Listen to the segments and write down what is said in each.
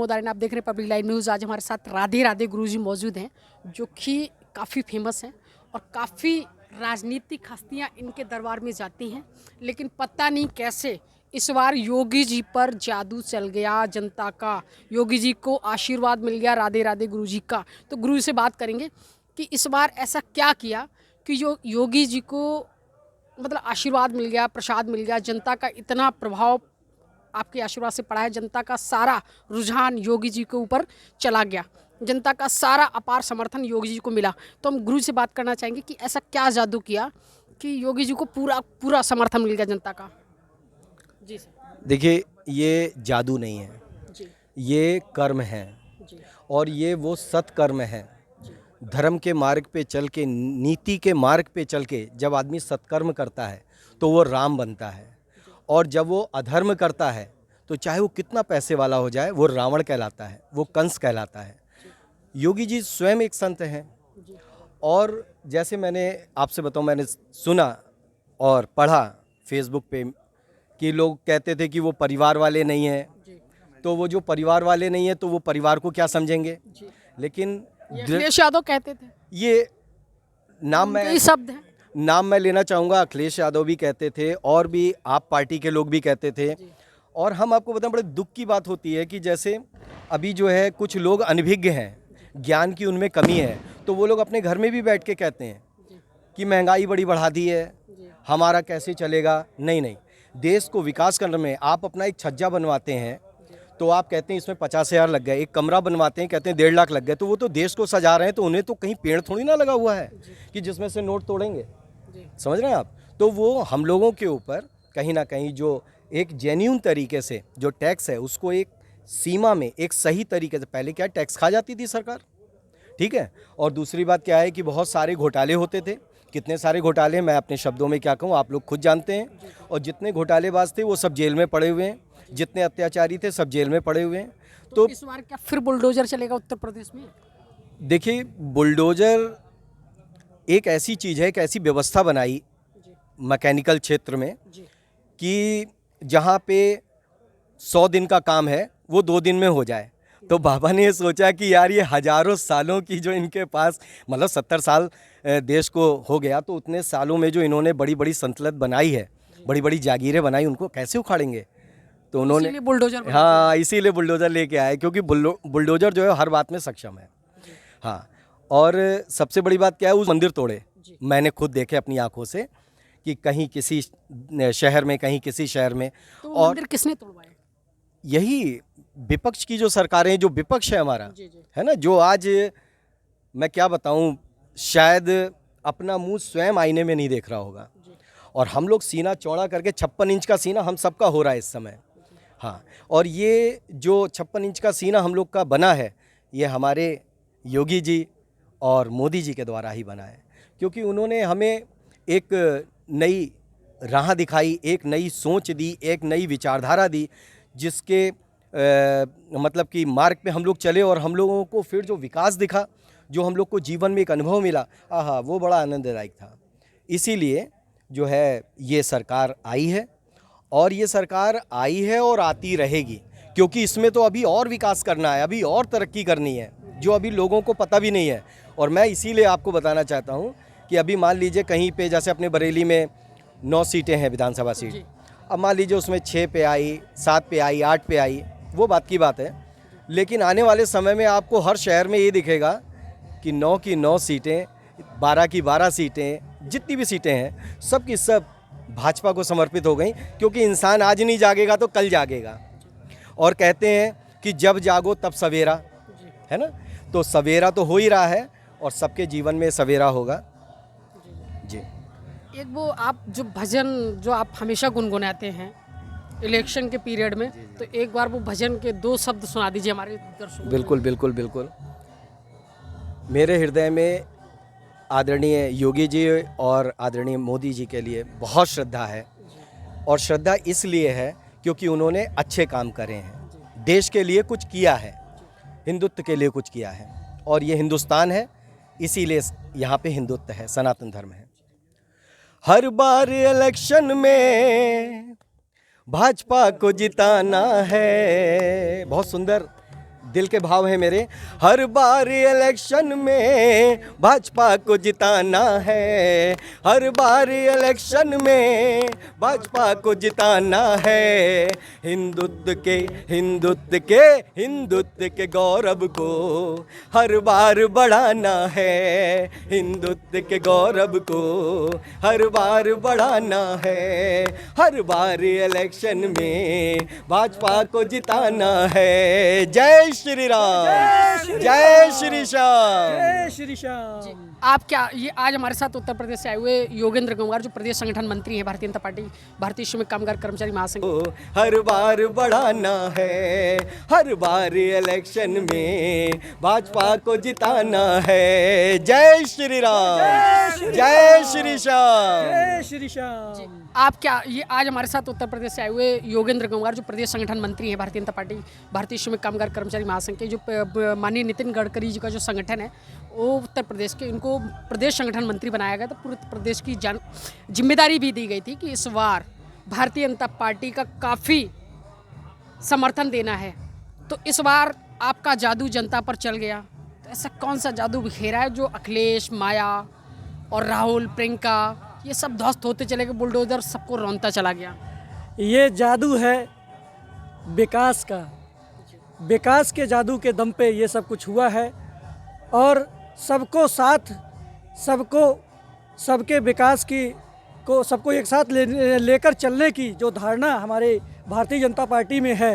नमोदारिन, आप देख रहे हैं पब्लिक लाइव न्यूज़। आज हमारे साथ राधे राधे गुरुजी मौजूद हैं, जो कि काफ़ी फेमस हैं और काफ़ी राजनीतिक हस्तियां इनके दरबार में जाती हैं। लेकिन पता नहीं कैसे इस बार योगी जी पर जादू चल गया जनता का, योगी जी को आशीर्वाद मिल गया राधे राधे गुरुजी का। तो गुरु जी से बात करेंगे कि इस बार ऐसा क्या किया कि योगी जी को मतलब आशीर्वाद मिल गया, प्रसाद मिल गया, जनता का इतना प्रभाव आपके आशीर्वाद से पड़ा है, जनता का सारा रुझान योगी जी के ऊपर चला गया, जनता का सारा अपार समर्थन योगी जी को मिला। तो हम गुरु से बात करना चाहेंगे कि ऐसा क्या जादू किया कि योगी जी को पूरा पूरा समर्थन मिल गया जनता का। जी सर। देखिए, ये जादू नहीं है, जी ये कर्म है। जी और ये वो सत्कर्म है। धर्म के मार्ग पे चल के, नीति के मार्ग पे चल के जब आदमी सत्कर्म करता है तो वो राम बनता है। और जब वो अधर्म करता है तो चाहे वो कितना पैसे वाला हो जाए, वो रावण कहलाता है, वो कंस कहलाता है। योगी जी स्वयं एक संत हैं। और जैसे मैंने आपसे बताऊं, मैंने सुना और पढ़ा फेसबुक पे कि लोग कहते थे कि वो परिवार वाले नहीं हैं। तो वो जो परिवार वाले नहीं है तो वो परिवार को क्या समझेंगे। लेकिन अखिलेश यादव कहते थे, ये नाम उनके ही शब्द हैं। नाम मैं लेना चाहूँगा। अखिलेश यादव भी कहते थे और भी आप पार्टी के लोग भी कहते थे। और हम आपको बताएं, बड़े दुख की बात होती है कि जैसे अभी जो है कुछ लोग अनभिज्ञ हैं, ज्ञान की उनमें कमी है, तो वो लोग अपने घर में भी बैठ के कहते हैं कि महंगाई बड़ी बढ़ा दी है, हमारा कैसे चलेगा। नहीं नहीं, देश को विकास करने में आप अपना एक छज्जा बनवाते हैं तो आप कहते हैं इसमें 50,000 लग गए, एक कमरा बनवाते हैं कहते हैं 1.5 लाख लग गए, तो वो तो देश को सजा रहे हैं। तो उन्हें तो कहीं पेड़ थोड़ी ना लगा हुआ है कि जिसमें से नोट तोड़ेंगे। समझ रहे हैं आप। तो वो हम लोगों के ऊपर कहीं ना कहीं जो एक जेन्यून तरीके से जो टैक्स है उसको एक सीमा में, एक सही तरीके से, पहले क्या टैक्स खा जाती थी सरकार, ठीक है। और दूसरी बात क्या है कि बहुत सारे घोटाले होते थे। कितने सारे घोटाले, मैं अपने शब्दों में क्या कहूँ, आप लोग खुद जानते हैं। और जितने घोटालेबाज थे वो सब जेल में पड़े हुए हैं, जितने अत्याचारी थे सब जेल में पड़े हुए हैं। तो इस बार क्या फिर बुलडोजर चलेगा उत्तर प्रदेश में? देखिए, बुलडोजर एक ऐसी चीज़ है, एक ऐसी व्यवस्था बनाई मैकेनिकल क्षेत्र में कि जहाँ पे 100 दिन का काम है वो 2 दिन में हो जाए। तो बाबा ने ये सोचा कि यार ये हजारों सालों की जो इनके पास, मतलब 70 साल देश को हो गया, तो उतने सालों में जो इन्होंने बड़ी बड़ी संतलत बनाई है, बड़ी बड़ी जागीरें बनाई, उनको कैसे उखाड़ेंगे। तो उन्होंने बुलडोजर, हाँ, इसीलिए बुलडोजर लेके आए, क्योंकि बुलडोजर जो है हर बात में सक्षम है। हाँ, और सबसे बड़ी बात क्या है, उस मंदिर तोड़े मैंने खुद देखे अपनी आंखों से कि कहीं किसी शहर में, कहीं किसी शहर में। तो और मंदिर किसने तोड़वाए? यही विपक्ष की जो सरकारें, जो विपक्ष है हमारा, है ना, जो आज मैं क्या बताऊं, शायद अपना मुंह स्वयं आईने में नहीं देख रहा होगा। और हम लोग सीना चौड़ा करके, 56 इंच का सीना हम सबका हो रहा है इस समय। हाँ, और ये जो 56 इंच का सीना हम लोग का बना है, ये हमारे योगी जी और मोदी जी के द्वारा ही बना है। क्योंकि उन्होंने हमें एक नई राह दिखाई, एक नई सोच दी, एक नई विचारधारा दी, जिसके मतलब कि मार्ग पे हम लोग चले। और हम लोगों को फिर जो विकास दिखा, जो हम लोग को जीवन में एक अनुभव मिला, आहा, वो बड़ा आनंददायक था। इसीलिए जो है ये सरकार आई है, और ये सरकार आई है और आती रहेगी, क्योंकि इसमें तो अभी और विकास करना है, अभी और तरक्की करनी है, जो अभी लोगों को पता भी नहीं है। और मैं इसीलिए आपको बताना चाहता हूँ कि अभी मान लीजिए कहीं पे, जैसे अपने बरेली में 9 सीटें हैं विधानसभा सीट, अब मान लीजिए उसमें 6 पे आई, 7 पे आई, 8 पे आई, वो बात की बात है। लेकिन आने वाले समय में आपको हर शहर में ये दिखेगा कि 9 की 9 सीटें, 12 की 12 सीटें, जितनी भी सीटें हैं, सब की सब भाजपा को समर्पित हो गई। क्योंकि इंसान आज नहीं जागेगा तो कल जागेगा। और कहते हैं कि जब जागो तब सवेरा, है ना। तो सवेरा तो हो ही रहा है, और सबके जीवन में सवेरा होगा। जी, एक वो आप जो भजन जो आप हमेशा गुनगुनाते हैं इलेक्शन के पीरियड में, तो एक बार वो भजन के 2 शब्द सुना दीजिए हमारे दर्शकों को। बिल्कुल बिल्कुल बिल्कुल। मेरे हृदय में आदरणीय योगी जी और आदरणीय मोदी जी के लिए बहुत श्रद्धा है। और श्रद्धा इसलिए है क्योंकि उन्होंने अच्छे काम करे हैं, देश के लिए कुछ किया है, हिंदुत्व के लिए कुछ किया है। और ये हिंदुस्तान है, इसीलिए यहाँ पे हिंदुत्व है, सनातन धर्म है। हर बार इलेक्शन में भाजपा को जिताना है। बहुत सुंदर दिल के भाव है मेरे। हर बार इलेक्शन में भाजपा को जिताना है, हर बार इलेक्शन में भाजपा को जिताना है। हिंदुत्व के हिंदुत्व के हिंदुत्व के गौरव को हर बार बढ़ाना है, हिंदुत्व के गौरव को हर बार बढ़ाना है। हर बार इलेक्शन में भाजपा को जिताना है। जय श्री राम, जय श्री श्याम, जय श्री श्याम। आप क्या ये आज हमारे साथ उत्तर प्रदेश से आए हुए योगेंद्र गंगवार जो प्रदेश संगठन मंत्री हैं भारतीय जनता पार्टी भारतीय श्रमिक कामगार कर्मचारी महासंघ, हर बार बढ़ाना है, हर बार इलेक्शन में भाजपा को जिताना है। जय श्री राम, जय श्री श्याम, जय श्री श्याम। आप क्या ये आज हमारे साथ उत्तर प्रदेश से आए हुए योगेंद्र गंगवार जो प्रदेश संगठन मंत्री हैं भारतीय जनता पार्टी भारतीय श्रमिक कामगार कर्मचारी महासंघ के, जो माननीय नितिन गडकरी जी का जो संगठन है वो उत्तर प्रदेश के, इनको प्रदेश संगठन मंत्री बनाया गया। तो पूरे प्रदेश की जिम्मेदारी भी दी गई थी कि इस बार भारतीय जनता पार्टी का काफ़ी समर्थन देना है। तो इस बार आपका जादू जनता पर चल गया, तो ऐसा कौन सा जादू बिखेरा है जो अखिलेश, माया और राहुल, प्रियंका ये सब ध्वस्त होते चले गए, बुलडोजर सबको रौंदता चला गया? ये जादू है विकास का, विकास के जादू के दम पे ये सब कुछ हुआ है। और सबको साथ, सबको सबके विकास की को सबको एक साथ लेकर चलने की जो धारणा हमारे भारतीय जनता पार्टी में है,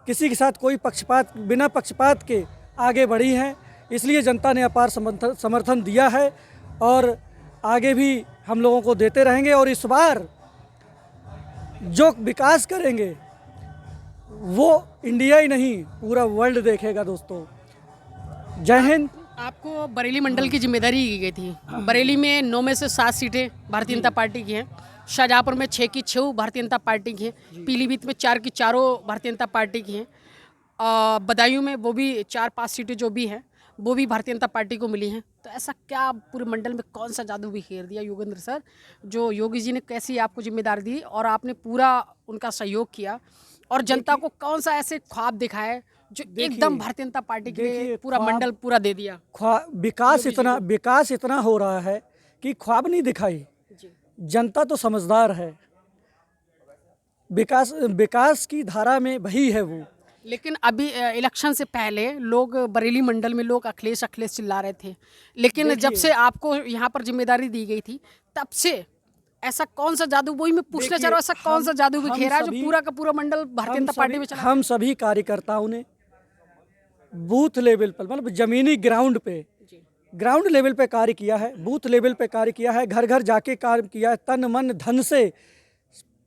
किसी के साथ कोई पक्षपात, बिना पक्षपात के आगे बढ़ी है। इसलिए जनता ने अपार समर्थन दिया है और आगे भी हम लोगों को देते रहेंगे। और इस बार जो विकास करेंगे वो इंडिया ही नहीं पूरा वर्ल्ड देखेगा दोस्तों। जय हिंद। आपको बरेली मंडल की जिम्मेदारी दी गई थी। बरेली में 9 में से 7 सीटें भारतीय जनता पार्टी की हैं, शाहजहाँपुर में 6 की 6 भारतीय जनता पार्टी की हैं, पीलीभीत में 4 की 4 भारतीय जनता पार्टी की हैं, बदायूं में वो भी 4-5 सीटें जो भी हैं वो भी भारतीय जनता पार्टी को मिली हैं। तो ऐसा क्या पूरे मंडल में कौन सा जादू बिखेर दिया योगेंद्र सर, जो योगी जी ने कैसी आपको जिम्मेदारी दी और आपने पूरा उनका सहयोग किया, और जनता को कौन सा ऐसे ख्वाब दिखाए जो एकदम भारतीय जनता पार्टी के लिए पूरा मंडल पूरा दे दिया? विकास इतना हो रहा है कि ख्वाब नहीं दिखाई, जनता तो समझदार है। विकास की धारा में वही है वो। लेकिन अभी इलेक्शन से पहले लोग बरेली मंडल में लोग अखिलेश चिल्ला रहे थे, लेकिन जब से आपको यहाँ पर जिम्मेदारी दी गई थी तब से ऐसा कौन सा जादू, वही मैं पूछना चाह रहा हूँ, ऐसा कौन सा जादू बिखेरा जो पूरा का पूरा मंडल भारतीय जनता पार्टी में चला? हम सभी कार्यकर्ताओं ने बूथ लेवल पर, मतलब जमीनी ग्राउंड लेवल पे कार्य किया है, बूथ लेवल पे कार्य किया है, घर घर जाके कार्य किया है, तन मन धन से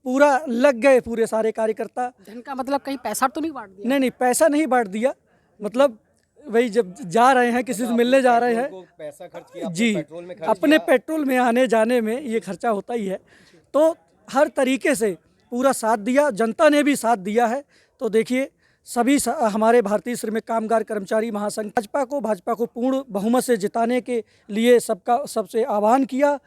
पूरा लग गए पूरे सारे कार्यकर्ता। धन का मतलब कहीं पैसा तो नहीं बांट दिया? नहीं, पैसा नहीं बांट दिया, मतलब वही जब जा रहे हैं किसी से मिलने जा रहे हैं, पैसा खर्च किया जी, अपने पेट्रोल में आने जाने में ये खर्चा होता ही है। तो हर तरीके से पूरा साथ दिया, जनता ने भी साथ दिया है। तो देखिए सभी हमारे भारतीय श्रमिक कामगार कर्मचारी महासंघ भाजपा को पूर्ण बहुमत से जिताने के लिए सबसे आह्वान किया।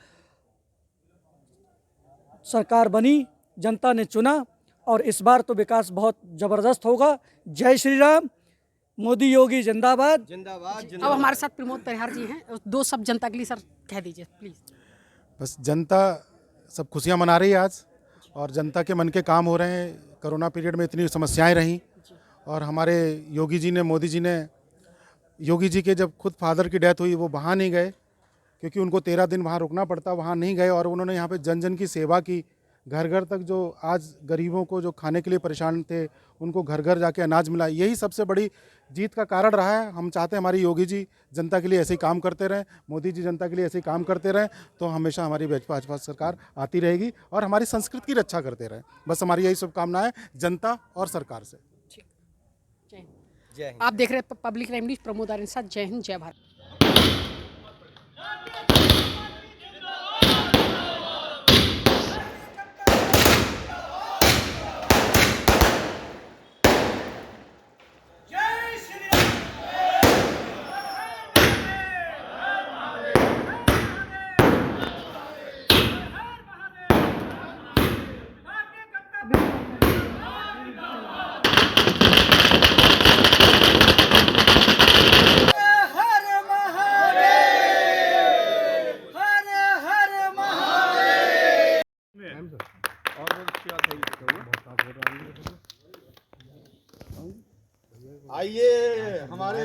सरकार बनी, जनता ने चुना और इस बार तो विकास बहुत ज़बरदस्त होगा। जय श्री राम, मोदी योगी जिंदाबाद, जिंदाबाद। अब हमारे साथ प्रमोद परिहार जी हैं, 2 शब्द जनता के लिए सर कह दीजिए प्लीज। बस जनता सब खुशियाँ मना रही है आज, और जनता के मन के काम हो रहे हैं। कोरोना पीरियड में इतनी समस्याएं रहीं, और हमारे योगी जी ने, मोदी जी ने, योगी जी के जब खुद फादर की डेथ हुई वो वहाँ नहीं गए, क्योंकि उनको 13 दिन वहाँ रुकना पड़ता, वहाँ नहीं गए, और उन्होंने यहाँ पे जन जन की सेवा की। घर घर तक जो आज गरीबों को जो खाने के लिए परेशान थे उनको घर घर जाके अनाज मिला, यही सबसे बड़ी जीत का कारण रहा है। हम चाहते हैं हमारी योगी जी जनता के लिए ऐसे ही काम करते रहें, मोदी जी जनता के लिए ऐसे ही काम करते रहें, तो हमेशा हमारी भाजपा सरकार आती रहेगी और हमारी संस्कृति की रक्षा करते रहें। बस हमारी यही शुभकामना है जनता और सरकार से। जय हिंद। आप देख रहे हैं public live news, Pramod Aryan के साथ। जय हिंद, जय भारत। आइए हमारे